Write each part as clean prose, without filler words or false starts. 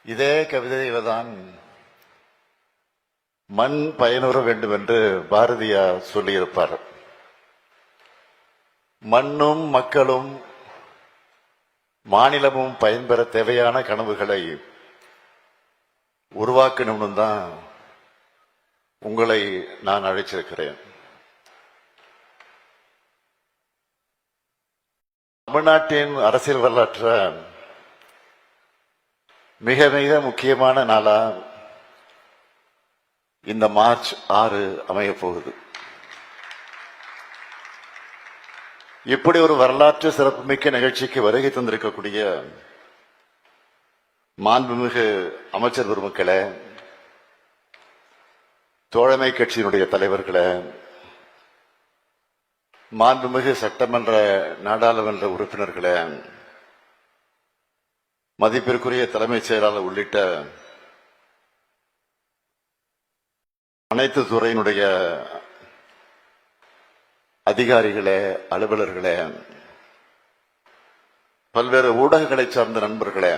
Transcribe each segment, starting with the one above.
இதே கவிதையில தான் மண் பயனுற வேண்டும் என்று பாரதியார் சொல்லியிருப்பார். மண்ணும் மக்களும் மாநிலமும் பயன்பெற தேவையான கனவுகளை உருவாக்கணும்னு தான் உங்களை நான் அழைச்சிருக்கிறேன். தமிழ்நாட்டின் அரசியல் வரலாற்ற மிக மிக முக்கியமான நாளா இந்த மார்ச் 6 அமைய போகுது. இப்படி ஒரு வரலாற்று சிறப்புமிக்க நிகழ்ச்சிக்கு வருகை தந்திருக்கக்கூடிய மாண்புமிகு அமைச்சர் பெருமக்களே, தோழமை கட்சியினுடைய தலைவர்களே, மாண்புமிகு சட்டமன்ற நாடாளுமன்ற உறுப்பினர்களே, மதிப்பிற்குரிய தலைமைச் செயலாளர் உள்ளிட்ட அனைத்து துறையினுடைய அதிகாரிகளே, அலுவலர்களே, பல்வேறு ஊடகங்களை சார்ந்த நண்பர்களே,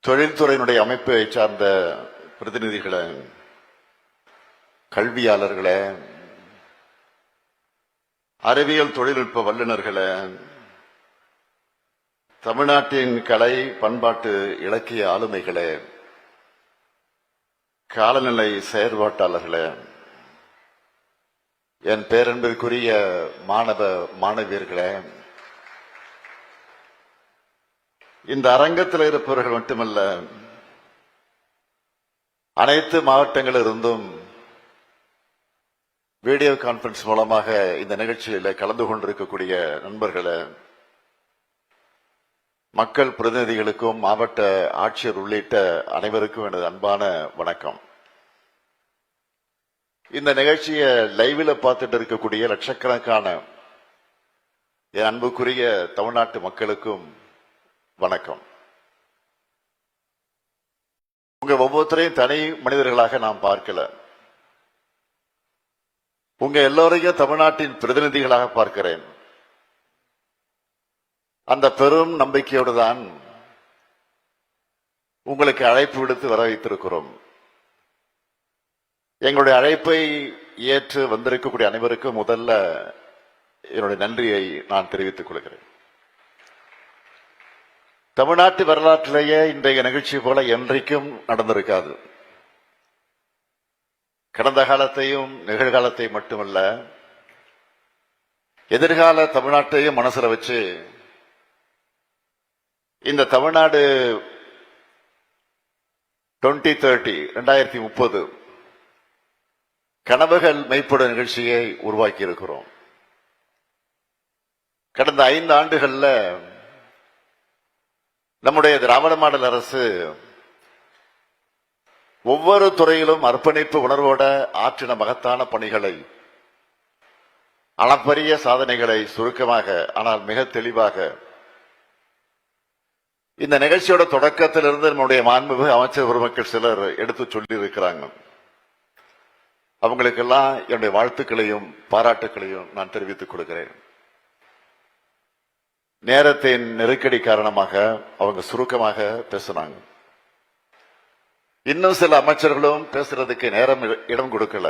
தொழில்துறையினுடைய அமைப்பை சார்ந்த பிரதிநிதிகளே, கல்வியாளர்களே, அறிவியல் தொழில்நுட்ப வல்லுநர்களே, தமிழ்நாட்டின் கலை பண்பாட்டு இலக்கிய ஆளுமைகளே, காலநிலை செயற்பாட்டாளர்களே, என் பேரன்பிற்குரிய மாணவ மாணவியர்களே, இந்த அரங்கத்தில் இருப்பவர்கள் மட்டுமல்ல, அனைத்து மாவட்டங்களிலிருந்தும் வீடியோ கான்பரன்ஸ் மூலமாக இந்த நிகழ்ச்சியில் கலந்து கொண்டிருக்கக்கூடிய நண்பர்களே, மக்கள் பிரதிநிதிகளுக்கும் மாவட்ட ஆட்சியர் உள்ளிட்ட அனைவருக்கும் எனது அன்பான வணக்கம். இந்த நிகழ்ச்சியை லைவ்ல பார்த்துட்டு இருக்கக்கூடிய லட்சக்கணக்கான என் அன்புக்குரிய தமிழ்நாட்டு மக்களுக்கும் வணக்கம். உங்க ஒவ்வொருத்தரையும் தனி மனிதர்களாக நாம் பார்க்கல, உங்க எல்லோரையும் தமிழ்நாட்டின் பிரதிநிதிகளாக பார்க்கிறேன். அந்த பெரும் நம்பிக்கையோடு தான் உங்களுக்கு அழைப்பு விடுத்து வர வைத்திருக்கிறோம். எங்களுடைய அழைப்பை ஏற்று வந்திருக்கக்கூடிய அனைவருக்கும் முதல்ல என்னுடைய நன்றியை நான் தெரிவித்துக் கொள்கிறேன். தமிழ்நாட்டு வரலாற்றிலேயே இன்றைய நிகழ்ச்சி போல என்றைக்கும் நடந்திருக்காது. கடந்த காலத்தையும் நிகழ்காலத்தையும் மட்டுமல்ல, எதிர்கால தமிழ்நாட்டையும் மனசுல வச்சு இந்த தமிழ்நாடு 2030 கனவுகள் மெய்ப்படும் நிகழ்ச்சியை உருவாக்கி இருக்கிறோம். கடந்த 5 ஆண்டுகள்ல நம்முடைய திராவிட மாடல் அரசு ஒவ்வொரு துறையிலும் அர்ப்பணிப்பு உணர்வோட ஆற்றின மகத்தான பணிகளை, அளப்பரிய சாதனைகளை சுருக்கமாக ஆனால் மிக தெளிவாக இந்த நிகழ்ச்சியோட தொடக்கத்திலிருந்து நம்முடைய மாண்புமிகு அமைச்சர் பெருமக்கள் சிலர் எடுத்து சொல்லி இருக்கிறாங்க. அவங்களுக்கெல்லாம் என்னுடைய வாழ்த்துக்களையும் பாராட்டுக்களையும் நான் தெரிவித்துக் கொடுக்கிறேன். நேரத்தின் நெருக்கடி காரணமாக அவங்க சுருக்கமாக பேசினாங்க. இன்னும் சில அமைச்சர்களும் பேசுறதுக்கு நேரம் இடம் கொடுக்கல.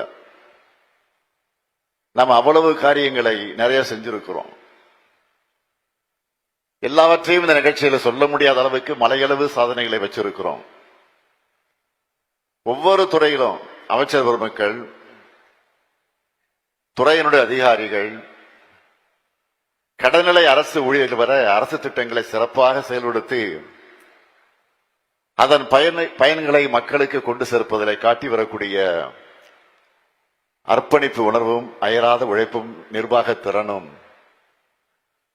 நம்ம அவ்வளவு காரியங்களை நிறைய செஞ்சிருக்கிறோம். எல்லாவற்றையும் இந்த நிகழ்ச்சியில சொல்ல முடியாத அளவுக்கு மலையளவு சாதனைகளை வச்சிருக்கிறோம். ஒவ்வொரு துறையிலும் அமைச்சர் பெருமக்கள், துறையினுடைய அதிகாரிகள், கடநிலை அரசு ஊழியர்கள் வர அரசு திட்டங்களை சிறப்பாக செயல்படுத்தி அதன் பயன்களை மக்களுக்கு கொண்டு சேர்ப்பதில் காட்டி வரக்கூடிய அர்ப்பணிப்பு உணர்வும் அயராத உழைப்பும் நிர்வாக திறனும்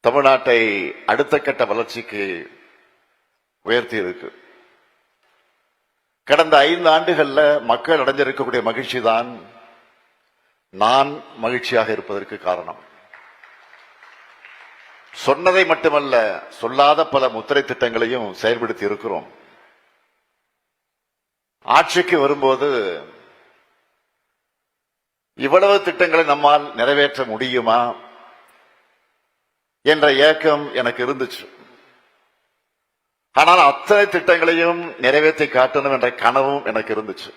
தமிழ்நாட்டை அடுத்த கட்ட வளர்ச்சிக்கு உயர்த்தி இருக்கு. கடந்த 5 ஆண்டுகள்ல மக்கள் அடைஞ்சிருக்கக்கூடிய மகிழ்ச்சி தான் நான் மகிழ்ச்சியாக இருப்பதற்கு காரணம். சொன்னதை மட்டுமல்ல, சொல்லாத பல முத்திரை திட்டங்களையும் செயல்படுத்தி இருக்கிறோம். ஆட்சிக்கு வரும்போது இவ்வளவு திட்டங்களை நம்மால் நிறைவேற்ற முடியுமா என்ற ஏக்கம் எனக்கு இருந்துச்சு. ஆனால் அத்தனை திட்டங்களையும் நிறைவேற்றி காட்டணும் என்ற கனவும் எனக்கு இருந்துச்சு.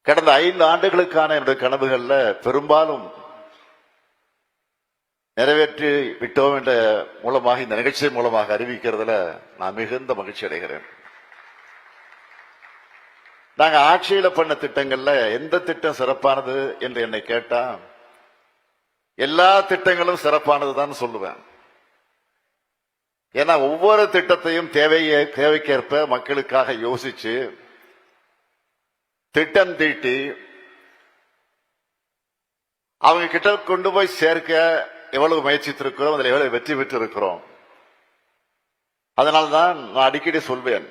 கடந்த 5 ஆண்டுகளுக்கான என்னுடைய கனவுகள்ல பெரும்பாலும் நிறைவேற்றி விட்டோம் என்ற மூலமாக, இந்த நிகழ்ச்சி மூலமாக அறிவிக்கிறதுல நான் மிகுந்த மகிழ்ச்சி அடைகிறேன். நாங்க ஆட்சியில பண்ண திட்டங்கள்ல எந்த திட்டம் சிறப்பானது என்று என்னை கேட்டா எல்லா திட்டங்களும் சிறப்பானதுதான் சொல்லுவேன். ஏன்னா ஒவ்வொரு திட்டத்தையும் தேவைக்கேற்ப மக்களுக்காக யோசிச்சு திட்டம் தீட்டி அவங்க கிட்ட கொண்டு போய் சேர்க்க எவ்வளவு முயற்சித்திருக்கிறோம், அதில் எவ்வளவு வெற்றி பெற்று இருக்கிறோம். அதனால்தான் நான் அடிக்கடி சொல்வேன்,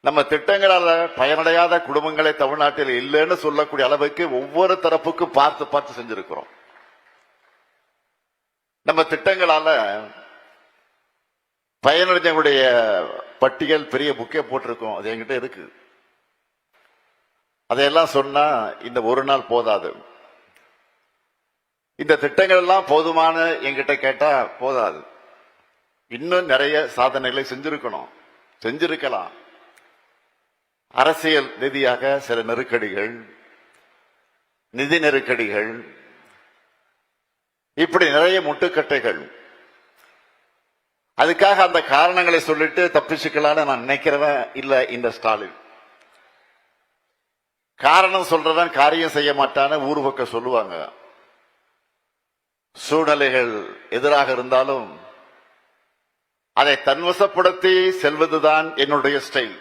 நம்ம திட்டங்களால பயனடையாத குடும்பங்களை தமிழ்நாட்டில் இல்லைன்னு சொல்லக்கூடிய அளவுக்கு ஒவ்வொரு தரப்புக்கும் பார்த்து பார்த்து செஞ்சிருக்கிறோம். நம்ம திட்டங்களால பயனடைஞ்சவங்களுடைய பட்டியல் பெரிய புக்கே போட்டிருக்கோம், அது என்கிட்ட இருக்கு. அதையெல்லாம் சொன்னா இந்த ஒரு நாள் போதாது. இந்த திட்டங்கள் எல்லாம் போதுமான என்கிட்ட கேட்டா போதாது. இன்னும் நிறைய சாதனைகளை செஞ்சிருக்கலாம். அரசியல் ரீதியாக சில நெருக்கடிகள், நிதி நெருக்கடிகள், இப்படி நிறைய முட்டுக்கட்டைகள். அதுக்காக அந்த காரணங்களை சொல்லிட்டு தப்பிச்சுக்கலான்னு நான் நினைக்கிறவன் இல்ல இந்த ஸ்டாலின். காரணம் சொல்றவன் காரியம் செய்ய மாட்டான்னு ஊர் பக்கம் சொல்லுவாங்க. சூழ்நிலைகள் எதிராக இருந்தாலும் அதை தன்வசப்படுத்தி செல்வதுதான் என்னுடைய ஸ்டைல்.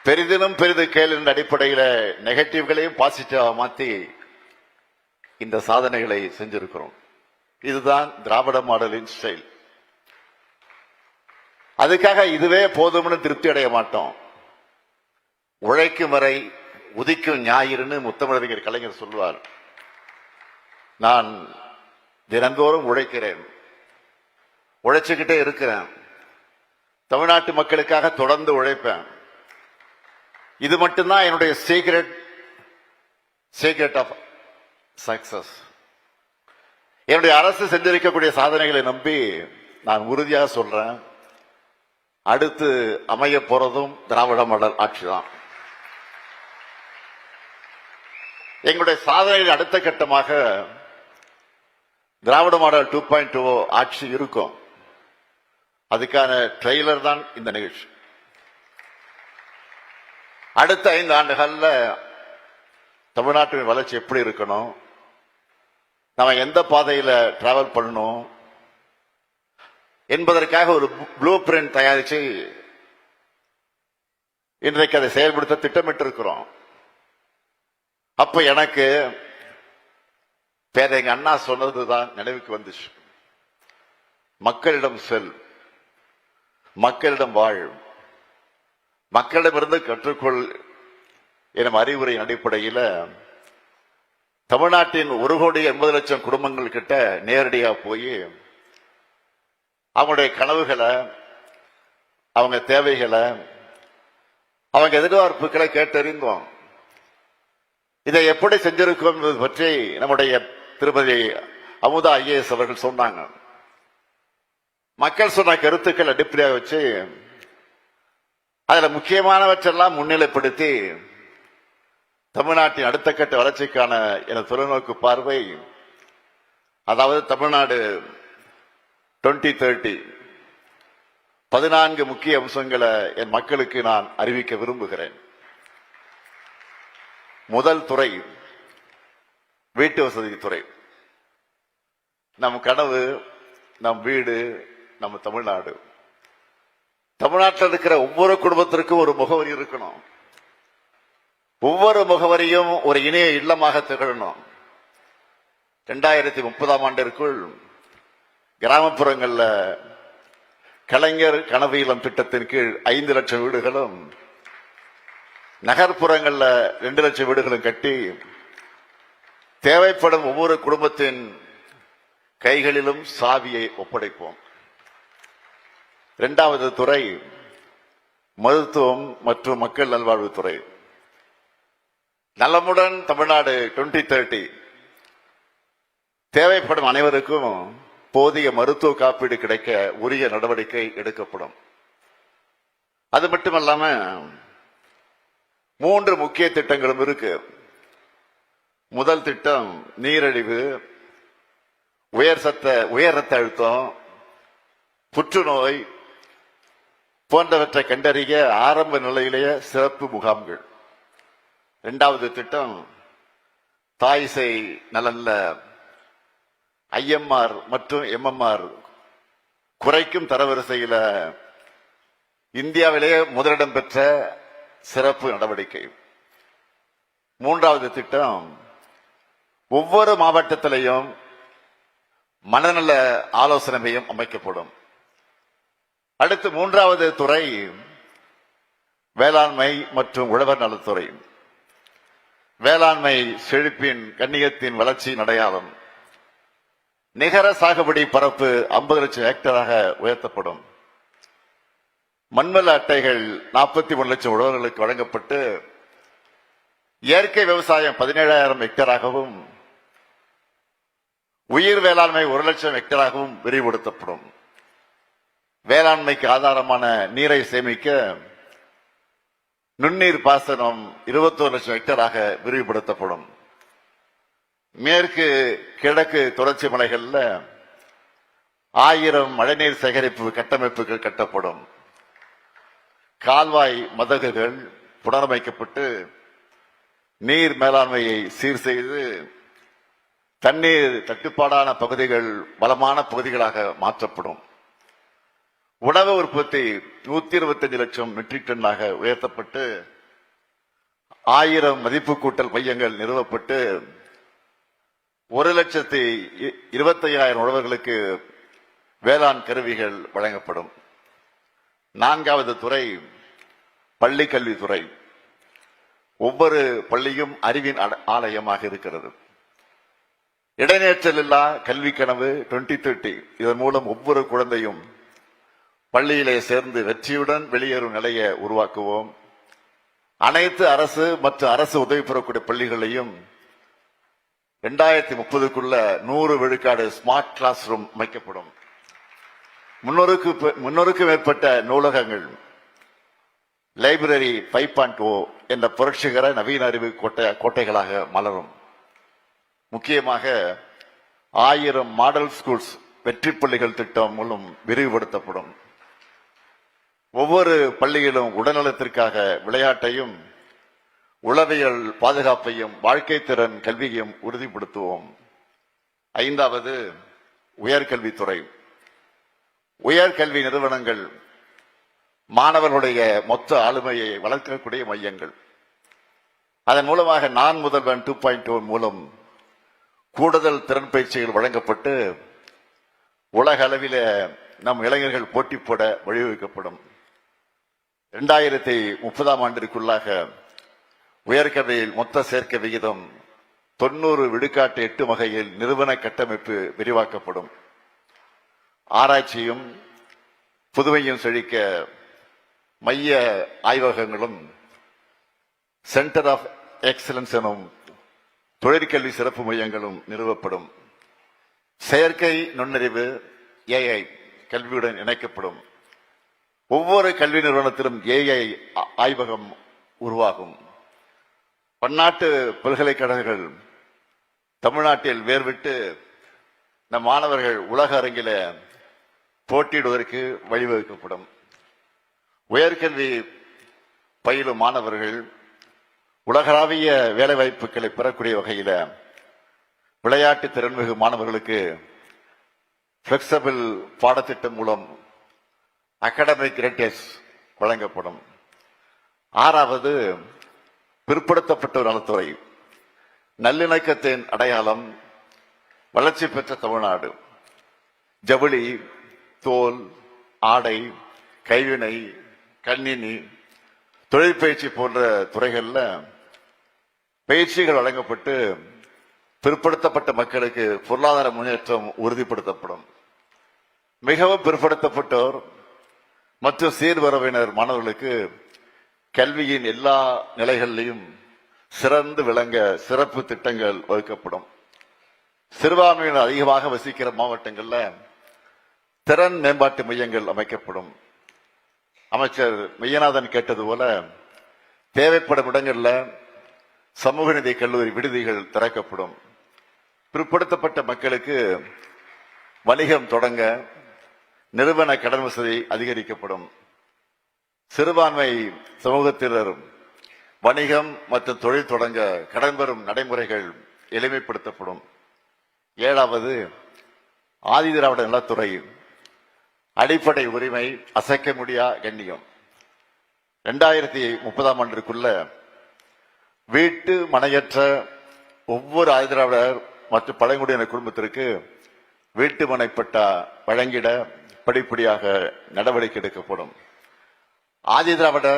பெரிதிலும் பெரிது கேள் என்ற அடிப்படையில் நெகட்டிவ்களையும் பாசிட்டிவா மாத்தி இந்த சாதனைகளை செஞ்சிருக்கிறோம். இதுதான் திராவிட மாடலின் ஸ்டைல். அதுக்காக இதுவே போதும்னு திருப்தி அடைய மாட்டோம். உழைக்கும் வரை உதிக்கும் ஞாயிறுன்னு முத்தமிழறிஞர் கலைஞர் சொல்வார். நான் தினந்தோறும் உழைக்கிறேன், உழைச்சுக்கிட்டே இருக்கிறேன். தமிழ்நாட்டு மக்களுக்காக தொடர்ந்து உழைப்பேன். இது மட்டும்தான் என்னுடைய சீக்ரெட் ஆஃப் சக்சஸ். என்னுடைய அரசு செஞ்சிருக்கக்கூடிய சாதனைகளை நம்பி நான் உறுதியாக சொல்றேன், அடுத்து அமைய போறதும் திராவிட மாடல் ஆட்சி தான். எங்களுடைய சாதனையின் அடுத்த கட்டமாக திராவிட மாடல் 2.0 ஆட்சி இருக்கும். அதுக்கான ட்ரெய்லர் தான் இந்த நிகழ்ச்சி. அடுத்த 5 ஆண்டுகள்ல தமிழ்நாட்டின் வளர்ச்சி எப்படி இருக்கணும், நம்ம எந்த பாதையில டிராவல் பண்ணணும் என்பதற்காக ஒரு ப்ளூ பிரிண்ட் தயாரிச்சு இன்றைக்கு அதை செயல்படுத்த திட்டமிட்டு இருக்கிறோம். அப்ப எனக்கு எங்க அண்ணா சொன்னதுதான் நினைவுக்கு வந்துச்சு. மக்களிடம் செல், மக்களிடம் வாழ், மக்களிடமிருந்து கற்றுக்கொள் எனும் அறிவுரையின் அடிப்படையில் தமிழ்நாட்டின் 1,80,00,000 குடும்பங்கள் கிட்ட நேரடியா போய் அவங்களுடைய கனவுகளை, அவங்க தேவைகளை, அவங்க எதிர்பார்ப்புகளை கேட்டறிந்தோம். இதை எப்படி செஞ்சிருக்கோம் என்பது பற்றி நம்முடைய திருமதி அமுதா ஐஏஎஸ் அவர்கள் சொன்னாங்க. மக்கள் சொன்ன கருத்துக்கள் அடிப்படையாக வச்சு அதுல முக்கியமானவற்றெல்லாம் முன்னிலைப்படுத்தி தமிழ்நாட்டின் அடுத்த கட்ட வளர்ச்சிக்கான என தொலைநோக்கு பார்வை, அதாவது தமிழ்நாடு 2030 14 முக்கிய அம்சங்களை என் மக்களுக்கு நான் அறிவிக்க விரும்புகிறேன். முதல் துறை வீட்டு வசதி துறை. நம் கனவு, நம் வீடு, நம்ம தமிழ்நாடு. தமிழ்நாட்டில் இருக்கிற ஒவ்வொரு குடும்பத்திற்கும் ஒரு முகவரி இருக்கணும். ஒவ்வொரு முகவரியும் ஒரு இணைய இல்லமாக திகழணும். 2030ஆம் ஆண்டிற்குள் கிராமப்புறங்கள்ல கலைஞர் கனவு இல்லம் திட்டத்தின் கீழ் 5 லட்சம் வீடுகளும், நகர்ப்புறங்கள்ல 2 லட்சம் வீடுகளும் கட்டி தேவைப்படும் ஒவ்வொரு குடும்பத்தின் கைகளிலும் சாவியை ஒப்படைப்போம். 2வது துறை மருத்துவம் மற்றும் மக்கள் நல்வாழ்வுத்துறை. நலமுடன் தமிழ்நாடு 2030 தேவைப்படும் அனைவருக்கும் போதிய மருத்துவ காப்பீடு கிடைக்க உரிய நடவடிக்கை எடுக்கப்படும். அது மட்டுமல்லாம 3 முக்கிய திட்டங்களும் இருக்கு. முதல் திட்டம் நீரிழிவு, உயர் ரத்த அழுத்தம், புற்றுநோய் போன்றவற்றை கண்டறிய ஆரம்ப நிலையிலேயே சிறப்பு முகாம்கள். 2வது திட்டம் தாய் சேய் நலன்ல IMR மற்றும் MMR குறைக்கும் தரவரிசையில இந்தியாவிலேயே முதலிடம் பெற்ற சிறப்பு நடவடிக்கை. 3வது திட்டம் ஒவ்வொரு மாவட்டத்திலையும் மனநல ஆலோசனை மையம் அமைக்கப்படும். அடுத்து 3வது துறை வேளாண்மை மற்றும் உழவர் நலத்துறை. வேளாண்மை செழிப்பின் கண்ணியத்தின் வளர்ச்சியின் அடையாளம். நிகர சாகுபடி பரப்பு 50 லட்சம் ஹெக்டராக உயர்த்தப்படும். மண்வள அட்டைகள் 41 லட்சம் உழவர்களுக்கு வழங்கப்பட்டு இயற்கை விவசாயம் 17,000 ஹெக்டராகவும் உயிர் வேளாண்மை 1 லட்சம் ஹெக்டராகவும் விரிவுபடுத்தப்படும். வேளாண்மைக்கு ஆதாரமான நீரை சேமிக்க நுண்ணீர் பாசனம் 21 லட்சம் ஹெக்டராக விரிவுபடுத்தப்படும். மேற்கு கிழக்கு தொடர்ச்சி மலைகள்ல 1000 மழைநீர் சேகரிப்பு கட்டமைப்புகள் கட்டப்படும். கால்வாய் மதகுகள் புனரமைக்கப்பட்டு நீர் மேலாண்மையை சீர் செய்து தண்ணீர் தட்டுப்பாடான பகுதிகள் வளமான பகுதிகளாக மாற்றப்படும். உணவு உற்பத்தி 125 லட்சம் மெட்ரிக் டன்னாக உயர்த்தப்பட்டு 1000 மதிப்பு கூட்டல் மையங்கள் நிறுவப்பட்டு 1,25,000 உழவர்களுக்கு வேளாண் கருவிகள் வழங்கப்படும். 4வது துறை பள்ளி கல்வித்துறை. ஒவ்வொரு பள்ளியும் அறிவின் ஆலயமாக இருக்கிறது. இடைநேற்றல் இல்லா கல்வி கனவு 2030. இதன் மூலம் ஒவ்வொரு குழந்தையும் பள்ளியிலே சேர்ந்து வெற்றியுடன் வெளியேறும் நிலையை உருவாக்குவோம். அனைத்து அரசு மற்றும் அரசு உதவி பெறக்கூடிய பள்ளிகளையும் 2030க்குள்ள 100 விழுக்காடு ஸ்மார்ட் கிளாஸ் ரூம் அமைக்கப்படும். 300க்கும் மேற்பட்ட நூலகங்கள் லைப்ரரி 5.0 என்ற புரட்சிகர நவீன அறிவு கோட்டைகளாக மலரும். முக்கியமாக 1000 மாடல் ஸ்கூல்ஸ் வெற்றி பள்ளிகள் திட்டம் மூலம் விரிவுபடுத்தப்படும். ஒவ்வொரு பள்ளியிலும் உடல்நலத்திற்காக விளையாட்டையும் உளவியல் பாதுகாப்பையும் வாழ்க்கை திறன் கல்வியையும் உறுதிப்படுத்துவோம். 5வது உயர்கல்வித்துறை. உயர்கல்வி நிறுவனங்கள் மாணவர்களுடைய மொத்த ஆளுமையை வளர்க்கக்கூடிய மையங்கள். அதன் மூலமாக நான் முதல்வன் 2.0 மூலம் கூடுதல் திறன் பயிற்சிகள் வழங்கப்பட்டு உலக அளவில் நம் இளைஞர்கள் போட்டி போட வழிவகுக்கப்படும். 2030ஆம் ஆண்டிற்குள்ளாக உயர்கல்வியில் மொத்த சேர்க்கை விகிதம் 90 விழுக்காட்டு எட்டும் வகையில் நிறுவன கட்டமைப்பு விரிவாக்கப்படும். ஆராய்ச்சியும் புதுமையும் செழிக்க மைய ஆய்வகங்களும் சென்டர் ஆஃப் எக்ஸலன்ஸ் எனும் தொழிற்கல்வி சிறப்பு மையங்களும் நிறுவப்படும். செயற்கை நுண்ணறிவு AI கல்வியுடன் இணைக்கப்படும். ஒவ்வொரு கல்வி நிறுவனத்திலும் AI ஆய்வகம் உருவாகும். பன்னாட்டு பல்கலைக்கழகங்கள் தமிழ்நாட்டில் வேர்விட்டு நம் மாணவர்கள் உலக அரங்கில போட்டியிடுவதற்கு வழிவகுக்கப்படும். உயர்கல்வி பயிலும் மாணவர்கள் உலகளாவிய வேலைவாய்ப்புகளை பெறக்கூடிய வகையில் விளையாட்டு திறன்மிகு மாணவர்களுக்கு பிளெக்சிபிள் பாடத்திட்டம் மூலம் அகாடமிக் கிரெடிட்ஸ் வழங்கப்படும். 6வது பிற்படுத்தப்பட்டோர் நலத்துறை. நல்லிணக்கத்தின் அடையாளம் வளர்ச்சி பெற்ற தமிழ்நாடு. ஜவுளி, தோல், ஆடை, கைவினை, கணினி, தொழிற்பயிற்சி போன்ற துறைகளில் பயிற்சிகள் வழங்கப்பட்டு பிற்படுத்தப்பட்ட மக்களுக்கு பொருளாதார முன்னேற்றம் உறுதிப்படுத்தப்படும். மிகவும் பிற்படுத்தப்பட்டோர் மற்றும் சீர்வரவினர் மாணவர்களுக்கு கல்வியின் எல்லா நிலைகளிலும் சிறந்து விளங்க சிறப்பு திட்டங்கள் வகுக்கப்படும். சிறுபான்மையினர் அதிகமாக வசிக்கிற மாவட்டங்கள்ல திறன் மேம்பாட்டு மையங்கள் அமைக்கப்படும். அமைச்சர் மெய்யநாதன் கேட்டது போல தேவைப்படும் இடங்கள்ல சமூக நீதி கல்லூரி விடுதிகள் திறக்கப்படும். பிற்படுத்தப்பட்ட மக்களுக்கு வணிகம் தொடங்க நிறுவன கடன் வசதி அதிகரிக்கப்படும். சிறுபான்மை சமூகத்தினர் வணிகம் மற்றும் தொழில் தொடங்க கடன் பெறும் நடைமுறைகள் எளிமைப்படுத்தப்படும். 7வது, ஆதிதிராவிட நலத்துறை அடிப்படை உரிமை அசைக்க முடியா கண்ணியம். 2030ஆம் ஆண்டிற்குள்ள வீட்டு மனையற்ற ஒவ்வொரு ஆதிதிராவிடர் மற்றும் பழங்குடியினர் குடும்பத்திற்கு வீட்டு மனை பட்டா வழங்கிட படிப்படியாக நடவடிக்கை எடுக்கப்படும். ஆதிதிராவிட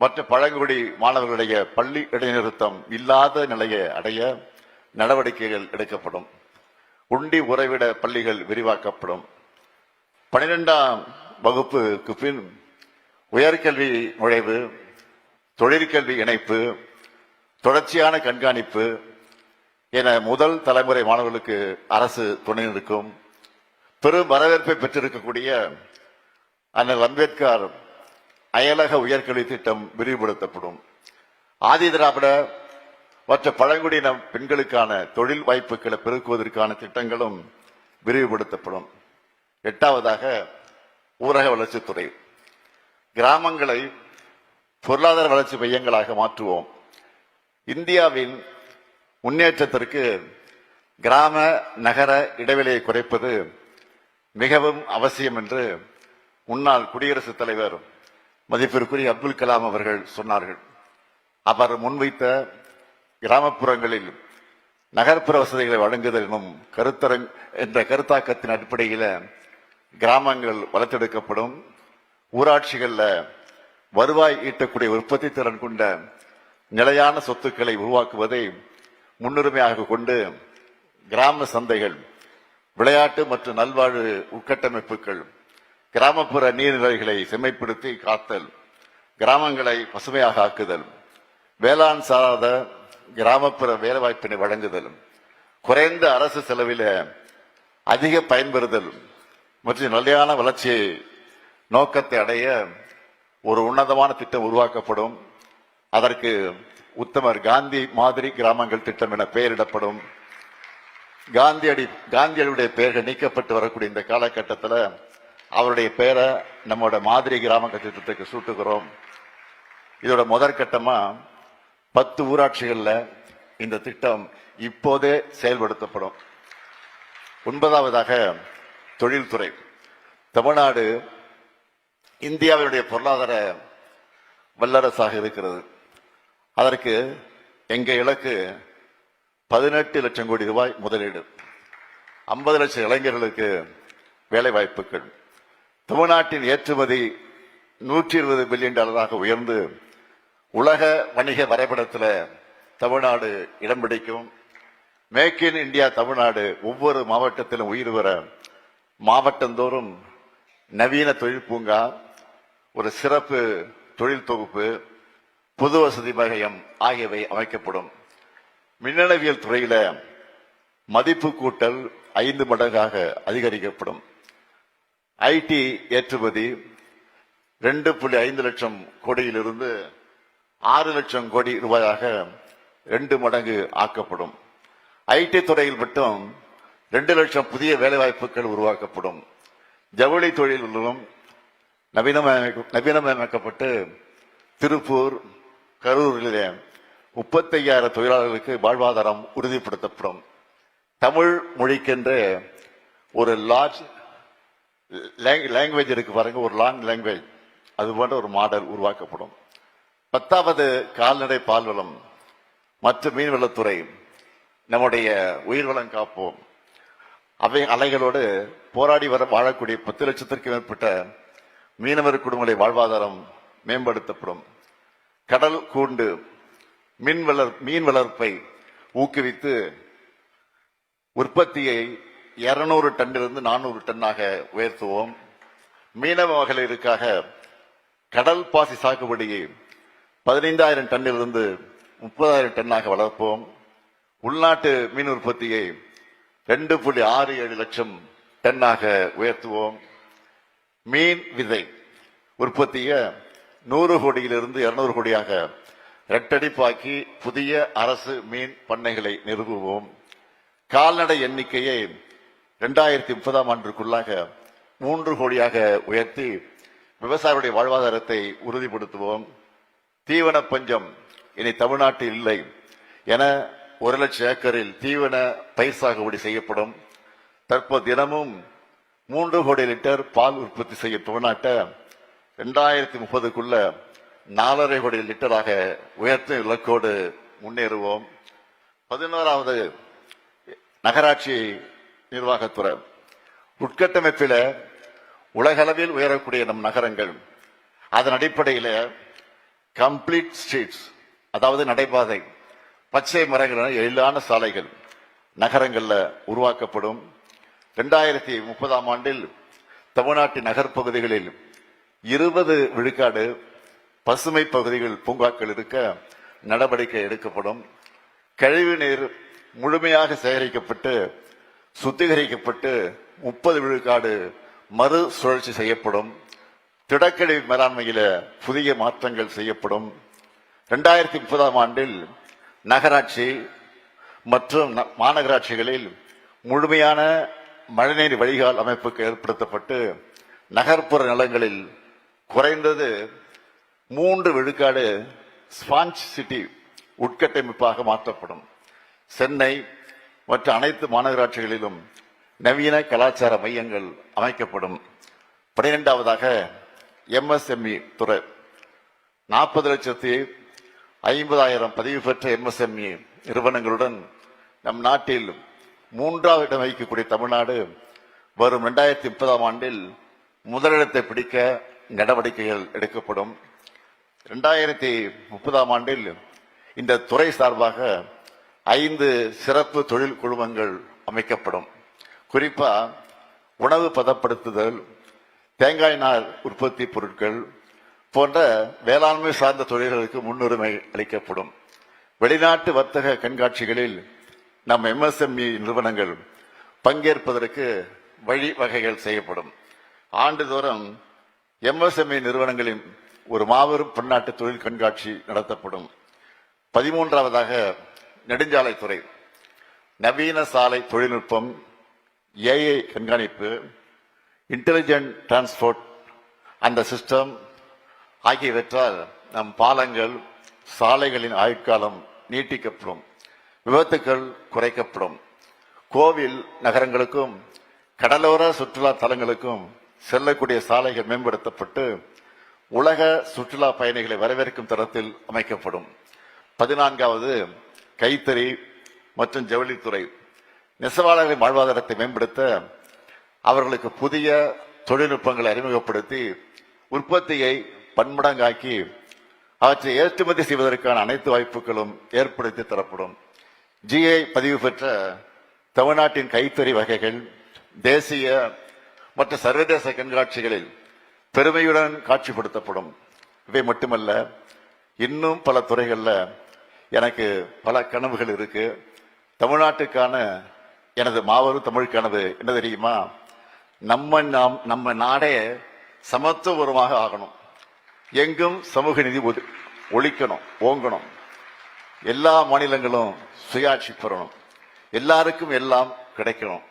மற்ற பழங்குடி மாணவர்களுடைய பள்ளி இடைநிறுத்தம் இல்லாத நிலையை அடைய நடவடிக்கைகள் எடுக்கப்படும். உண்டி உறைவிட பள்ளிகள் விரிவாக்கப்படும். 12ஆம் வகுப்புக்கு பின் உயர்கல்வி நுழைவு, தொழிற்கல்வி இணைப்பு, தொடர்ச்சியான கண்காணிப்பு என முதல் தலைமுறை மாணவர்களுக்கு அரசு துணை நிற்கும். பெரும் வரவேற்பை பெற்றிருக்கக்கூடிய அண்ணல் அம்பேத்கர் அயலக உயர்கல்வி திட்டம் விரிவுபடுத்தப்படும். ஆதிதிராவிட மற்ற பழங்குடியின பெண்களுக்கான தொழில் வாய்ப்புகளை பெருக்குவதற்கான திட்டங்களும் விரிவுபடுத்தப்படும். 8வதாக ஊரக வளர்ச்சித்துறை. கிராமங்களை பொருளாதார வளர்ச்சி மையங்களாக மாற்றுவோம். இந்தியாவின் முன்னேற்றத்திற்கு கிராம நகர இடைவெளியை குறைப்பது மிகவும் அவசியம் என்று முன்னாள் குடியரசுத் தலைவர் மதிப்பிற்குரிய அப்துல் கலாம் அவர்கள் சொன்னார்கள். அவர் முன்வைத்த கிராமப்புறங்களில் நகர்ப்புற வசதிகளை வழங்குதல் என்ற கருத்தாக்கத்தின் அடிப்படையில் கிராமங்கள் வளர்த்தெடுக்கப்படும். ஊராட்சிகளில் வருவாய் ஈட்டக்கூடிய உற்பத்தி திறன் கொண்ட நிலையான சொத்துக்களை உருவாக்குவதை முன்னுரிமையாக கொண்டு கிராம சந்தைகள், விளையாட்டு மற்றும் நல்வாழ்வு உட்கட்டமைப்புகள், கிராமப்புற நீர்நிலைகளை செம்மைப்படுத்தி காத்தல், கிராமங்களை பசுமையாக ஆக்குதல், வேளாண் சாராத கிராமப்புற வேலைவாய்ப்பினை வழங்குதல், குறைந்த அரசு செலவில் அதிக பயன்பெறுதல் மற்றும் நிலையான வளர்ச்சியை நோக்கத்தை அடைய ஒரு உன்னதமான திட்டம் உருவாக்கப்படும். அதற்கு உத்தமர் காந்தி மாதிரி கிராமங்கள் திட்டம் என பெயரிடப்படும். காந்தியடியுடைய பெயர்கள் நீக்கப்பட்டு வரக்கூடிய இந்த காலகட்டத்தில் அவருடைய பெயரை நம்மோட மாதிரி கிராமங்கள் திட்டத்துக்கு சூட்டுகிறோம். இதோட முதற்கட்டமா 10 ஊராட்சிகள்ல இந்த திட்டம் இப்போதே செயல்படுத்தப்படும். 9வதாக தொழில்துறை. தமிழ்நாடு இந்தியாவினுடைய பொருளாதார வல்லரசாக இருக்கிறது. அதற்கு எங்க இலக்கு 18 லட்சம் கோடி ரூபாய் முதலீடு, 50 லட்சம் இளைஞர்களுக்கு வேலை வாய்ப்புகள், தமிழ்நாட்டின் ஏற்றுமதி 120 பில்லியன் டாலராக உயர்ந்து உலக வணிக வரைபடத்தில் தமிழ்நாடு இடம் பிடிக்கும். மேக் இன் இந்தியா தமிழ்நாடு ஒவ்வொரு மாவட்டத்திலும் உயிர் வர மாவட்டந்தோறும் நவீன தொழில் பூங்கா, ஒரு சிறப்பு தொழில் தொகுப்பு, பொது வசதி மையம் ஆகியவை அமைக்கப்படும். மின்னணுவியல் துறையில மதிப்பு கூட்டல் 5 மடங்காக அதிகரிக்கப்படும். ஐடி ஏற்றுமதி 2.5 லட்சம் கோடியிலிருந்து 6 லட்சம் கோடி ரூபாயாக 2 மடங்கு ஆக்கப்படும். ஐடி துறையில் மட்டும் 2 லட்சம் புதிய வேலைவாய்ப்புகள் உருவாக்கப்படும். ஜவுளி தொழிலும் நவீனமயமாக்கப்பட்டு திருப்பூர், கரூரிலே 35,000 தொழிலாளர்களுக்கு வாழ்வாதாரம் உறுதிப்படுத்தப்படும். தமிழ் மொழிக்கென்ற ஒரு லார்ஜ் லாங்குவேஜ் இருக்கு பாருங்க, ஒரு லாங் லாங்குவேஜ், அது போன்ற ஒரு மாடல் உருவாக்கப்படும். 10வது கால்நடை பால்வளம் மற்றும் மீன்வளத்துறை. நம்முடைய உயிர்வளம் காப்போம். அவை அலைகளோடு போராடி வாழக்கூடிய 10 லட்சத்திற்கும் மேற்பட்ட மீனவர் குடும்பங்களை வாழ்வாதாரம் மேம்படுத்தப்படும். கடல் கூண்டு மீன் வளர்ப்பை ஊக்குவித்து உற்பத்தியை 200 டன்னிலிருந்து 400 டன்னாக உயர்த்துவோம். மீனவ மகளிருக்காக கடல் பாசி சாகுபடியை 15,000 டன்னிலிருந்து 30,000 டன்னாக வளர்ப்போம். உள்நாட்டு மீன் உற்பத்தியை 2.67 லட்சம் டன்னாக உயர்த்துவோம். மீன் விதை உற்பத்தியை 100 கோடியிலிருந்து 200 கோடியாக இரட்டடிப்பாக்கி புதிய அரசு மீன் பண்ணைகளை நிறுவுவோம். கால்நடை எண்ணிக்கையை 2030ஆம் ஆண்டுக்குள்ளாக 3 கோடியாக உயர்த்தி விவசாயிகளுடைய வாழ்வாதாரத்தை உறுதிப்படுத்துவோம். தீவன பஞ்சம் இனி தமிழ்நாட்டில் இல்லை என 1 லட்சம் ஏக்கரில் தீவன பயிர் சாகுபடி செய்யப்படும். தற்போது தினமும் 3 கோடி லிட்டர் பால் உற்பத்தி செய்யும் தமிழ்நாட்டை 2030க்குள்ள 4.5 கோடி லிட்டராக உயர்த்தும் இலக்கோடு முன்னேறுவோம். 11வது நகராட்சி நிர்வாகத்துறை உட்கட்டமைப்பில் உலகளவில் உயரக்கூடிய நம் நகரங்கள், அதன் அடிப்படையில் கம்ப்ளீட் ஸ்ட்ரீட்ஸ், அதாவது நடைபாதை, பச்சை மரங்கள், எழிலான சாலைகள் நகரங்கள்ல உருவாக்கப்படும். 2030ஆம் ஆண்டில் தமிழ்நாட்டின் நகர்ப்பகுதிகளில் 20 விழுக்காடு பசுமை பகுதிகள், பூங்காக்கள் இருக்க நடவடிக்கை எடுக்கப்படும். கழிவு நீர் முழுமையாக சேகரிக்கப்பட்டு சுத்திகரிக்கப்பட்டு 30 விழுக்காடு மறு சுழற்சி செய்யப்படும். திடக்கழிவு மேலாண்மையில புதிய மாற்றங்கள் செய்யப்படும். 2030ஆம் ஆண்டில் நகராட்சி மற்றும் மாநகராட்சிகளில் முழுமையான மழைநீர் வடிகால் அமைப்புக்கு ஏற்படுத்தப்பட்டு நகர்ப்புற நிலங்களில் குறைந்தது 3 விழுக்காடு ஸ்பாஞ்ச் சிட்டி உட்கட்டமைப்பாக மாற்றப்படும். சென்னை மற்ற அனைத்து மாநகராட்சிகளிலும் நவீன கலாச்சார மையங்கள் அமைக்கப்படும். 12வதாக MSME துறை 40,50,000 பதிவு பெற்ற MSME நிறுவனங்களுடன் நம் நாட்டில் 3வது இடம் வகிக்கக்கூடிய தமிழ்நாடு வரும் 2030ஆம் ஆண்டில் முதலிடத்தை பிடிக்க நடவடிக்கைகள் எடுக்கப்படும். 2030ஆம் ஆண்டில் இந்த துறை சார்பாக 5 சிறப்பு தொழில் குழுமங்கள் அமைக்கப்படும். குறிப்பா உணவு பதப்படுத்துதல், தேங்காய் நார் உற்பத்தி பொருட்கள் போன்ற வேளாண்மை சார்ந்த தொழில்களுக்கு முன்னுரிமை அளிக்கப்படும். வெளிநாட்டு வர்த்தக கண்காட்சிகளில் நம் MSME நிறுவனங்கள் பங்கேற்பதற்கு வழிவகைகள் செய்யப்படும். ஆண்டுதோறும் MSME நிறுவனங்களின் ஒரு மாபெரும் பன்னாட்டு தொழில் கண்காட்சி நடத்தப்படும். 13வதாக நெடுஞ்சாலைத்துறை நவீன சாலை தொழில்நுட்பம், AI கண்காணிப்பு, இன்டெலிஜென்ட் டிரான்ஸ்போர்ட் அந்த சிஸ்டம் ஆகியவற்றால் நம் பாலங்கள், சாலைகளின் ஆயுட்காலம் நீட்டிக்கப்படும், விபத்துக்கள் குறைக்கப்படும். கோவில் நகரங்களுக்கும் கடலோர சுற்றுலா தலங்களுக்கும் செல்லக்கூடிய சாலைகள் மேம்படுத்தப்பட்டு உலக சுற்றுலா பயணிகளை வரவேற்கும் தரத்தில் அமைக்கப்படும். 14வது கைத்தறி மற்றும் ஜவுளித்துறை நெசவாளர்களின் வாழ்வாதாரத்தை மேம்படுத்த அவர்களுக்கு புதிய தொழில்நுட்பங்களை அறிமுகப்படுத்தி உற்பத்தியை பன்மடங்காக்கி அவற்றை ஏற்றுமதி செய்வதற்கான அனைத்து வாய்ப்புகளும் ஏற்படுத்தி தரப்படும். GI பதிவு பெற்ற தமிழ்நாட்டின் கைத்தறி வகைகள் தேசிய மற்றும் சர்வதேச கண்காட்சிகளில் பெருமையுடன் காட்சிப்படுத்தப்படும். இவை மட்டுமல்ல, இன்னும் பல துறைகள்ல எனக்கு பல கனவுகள் இருக்கு. தமிழ்நாட்டுக்கான எனது மாபெரும் தமிழ் கனவு என்ன தெரியுமா? நம்ம நாடே சமத்துவபூர்வமாக ஆகணும். எங்கும் சமூக நீதி ஒழிக்கணும், ஓங்கணும். எல்லா மாநிலங்களும் சுயாட்சி பெறணும். எல்லாருக்கும் எல்லாம் கிடைக்கணும்.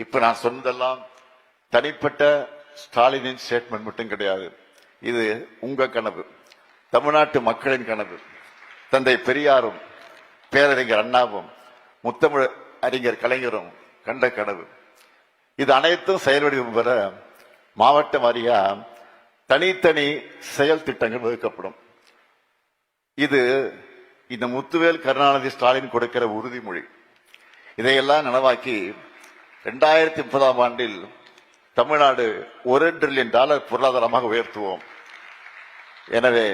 இப்ப நான் சொன்னதெல்லாம் தனிப்பட்ட ஸ்டாலினின் ஸ்டேட்மெண்ட் மட்டும் கிடையாது. இது உங்க கனவு, தமிழ்நாட்டு மக்களின் கனவு. தந்தை பெரியாரும் பேரறிஞர் அண்ணாவும் முத்தமிழ் அறிஞர் கலைஞரும் கண்ட கனவு. இது அனைத்தும் செயல் வடிவம் பெற மாவட்ட வாரியா தனித்தனி செயல் திட்டங்கள் வகுக்கப்படும். இது இந்த முத்துவேல் கருணாநிதி ஸ்டாலின் கொடுக்கிற உறுதிமொழி. இதையெல்லாம் நனவாக்கி 2030ஆம் ஆண்டில் தமிழ்நாடு $1 டிரில்லியன் பொருளாதாரமாக உயர்த்துவோம். எனவே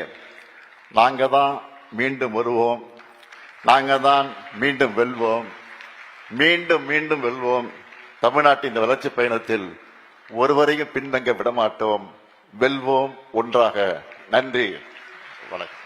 நாங்க தான் மீண்டும் வருவோம், நாங்க தான் மீண்டும் வெல்வோம், மீண்டும் மீண்டும் வெல்வோம். தமிழ்நாட்டின் இந்த வளர்ச்சி பயணத்தில் ஒருவரையும் பின்தங்க விடமாட்டோம். வெல்வோம் ஒன்றாக. நன்றி, வணக்கம்.